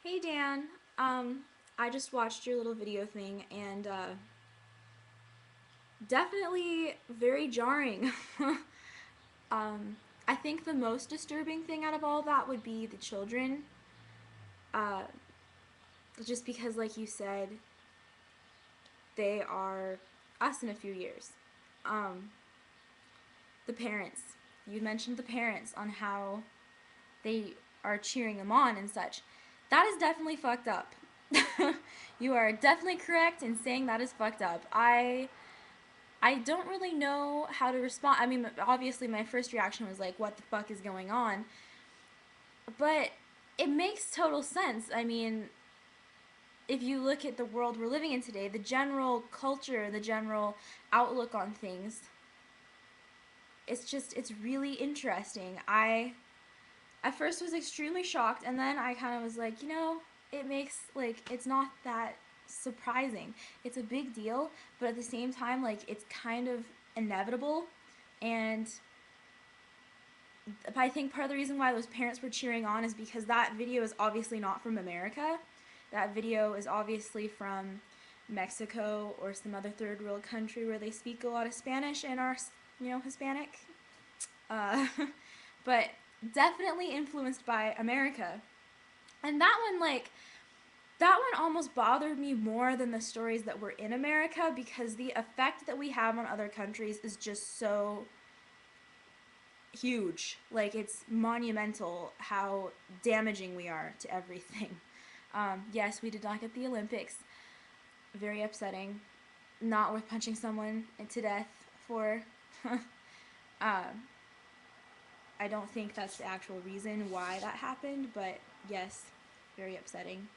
Hey Dan, I just watched your little video thing and definitely very jarring. um, I think the most disturbing thing out of all that would be the children, uh, just because, like you said, they are us in a few years. Um, the parents, you mentioned the parents on how they are cheering them on and such. That is definitely fucked up. You are definitely correct in saying that is fucked up. I don't really know how to respond. I mean, obviously, my first reaction was like, what the fuck is going on? But it makes total sense. I mean, if you look at the world we're living in today, the general culture, the general outlook on things, it's really interesting. I at first was extremely shocked, and then I kind of was like, it makes, like, it's not that surprising. It's a big deal, but at the same time, like, it's kind of inevitable. And I think part of the reason why those parents were cheering on is because that video is obviously not from America. That video is obviously from Mexico or some other third world country where they speak a lot of Spanish and are, Hispanic. Uh, but definitely influenced by America. And that one almost bothered me more than the stories that were in America, because the effect that we have on other countries is just so huge. Like, it's monumental how damaging we are to everything. Yes, we did not get the Olympics. Very upsetting. Not worth punching someone to death for. uh, I don't think that's the actual reason why that happened, but yes, very upsetting.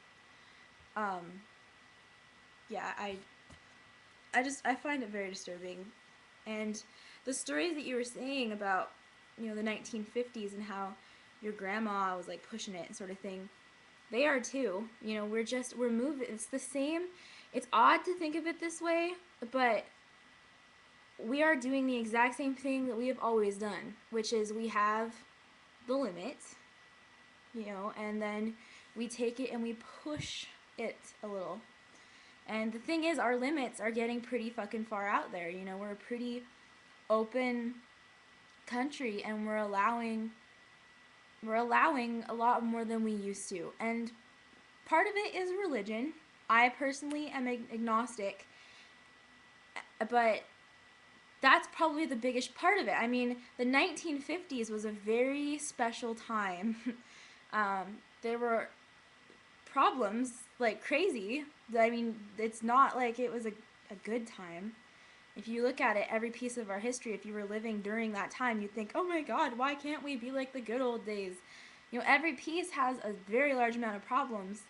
Um, yeah, I find it very disturbing. And the stories that you were saying about, the 1950s and how your grandma was like pushing it and sort of thing, they are too. We're moving. It's the same. It's odd to think of it this way, but we are doing the exact same thing that we have always done, which is we have the limit, and then we take it and we push it a little. And the thing is, our limits are getting pretty fucking far out there. We're a pretty open country, and we're allowing a lot more than we used to. And part of it is religion. I personally am agnostic, but that's probably the biggest part of it. I mean, the 1950s was a very special time. There were problems like crazy. I mean, it's not like it was a good time. If you look at it, every piece of our history, if you were living during that time, you'd think, oh my god, why can't we be like the good old days? Every piece has a very large amount of problems.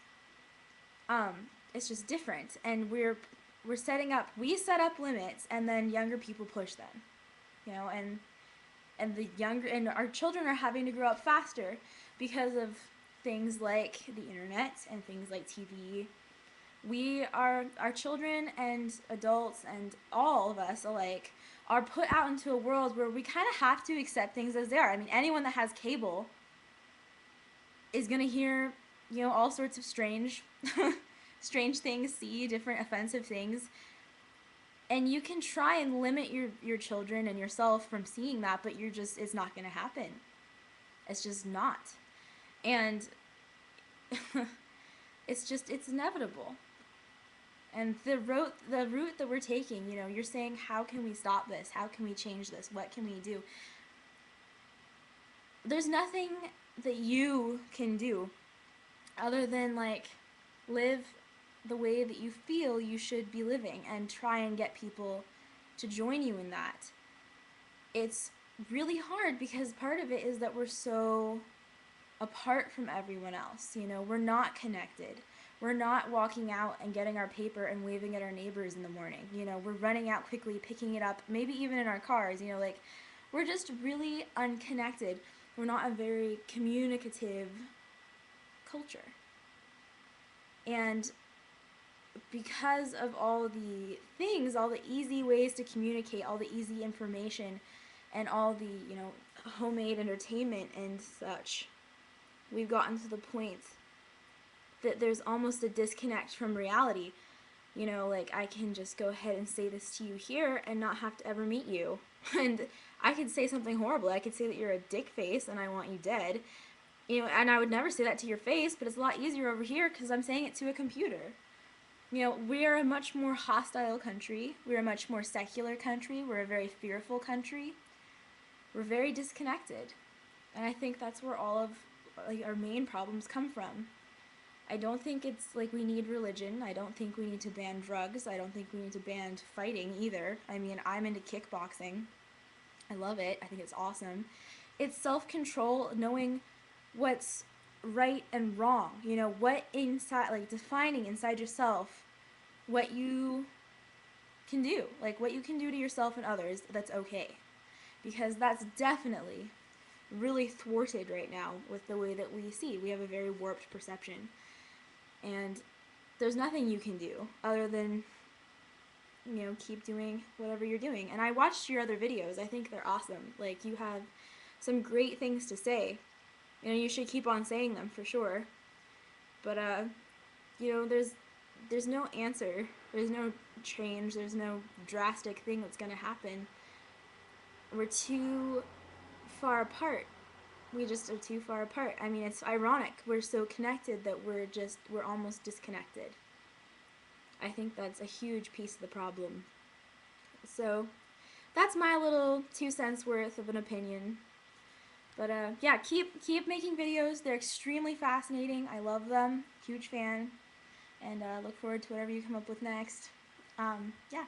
It's just different, and we set up limits, and then younger people push them. And our children are having to grow up faster because of things like the internet and things like TV. Our children and adults and all of us alike are put out into a world where we kind of have to accept things as they are. I mean, anyone that has cable is going to hear, all sorts of strange strange things, see different offensive things. And you can try and limit your children and yourself from seeing that, but it's not going to happen. It's just not. And it's inevitable. And the route that we're taking, you're saying, how can we stop this? How can we change this? What can we do? There's nothing that you can do other than, like, live the way that you feel you should be living and try and get people to join you in that. It's really hard because part of it is that we're so apart from everyone else. We're not connected. We're not walking out and getting our paper and waving at our neighbors in the morning. We're running out quickly, picking it up, maybe even in our cars. Like, we're just really unconnected. We're not a very communicative culture. And because of all the things, all the easy ways to communicate, all the easy information, and all the, homemade entertainment and such, we've gotten to the point that there's almost a disconnect from reality. You know, like I can just go ahead and say this to you here and not have to ever meet you. And I could say something horrible. I could say that you're a dick face and I want you dead. You know, and I would never say that to your face, but it's a lot easier over here because I'm saying it to a computer. You know, we are a much more hostile country. We're a much more secular country. We're a very fearful country. We're very disconnected. And I think that's where all of like our main problems come from. I don't think it's like we need religion. I don't think we need to ban drugs. I don't think we need to ban fighting either. I mean, I'm into kickboxing. I love it. I think it's awesome. It's self-control, knowing what's right and wrong. You know, what inside, like defining inside yourself what you can do. Like what you can do to yourself and others that's okay. Because that's definitely really thwarted right now with the way that we see. We have a very warped perception. And there's nothing you can do other than, you know, keep doing whatever you're doing. And I watched your other videos. I think they're awesome. Like, you have some great things to say. You know, you should keep on saying them for sure. But, you know, there's no answer. There's no change. There's no drastic thing that's going to happen. We're too far apart. We just are too far apart. I mean, it's ironic. We're so connected that we're almost disconnected. I think that's a huge piece of the problem. So, that's my little 2 cents worth of an opinion. But yeah, keep making videos. They're extremely fascinating. I love them. Huge fan. And look forward to whatever you come up with next. Yeah.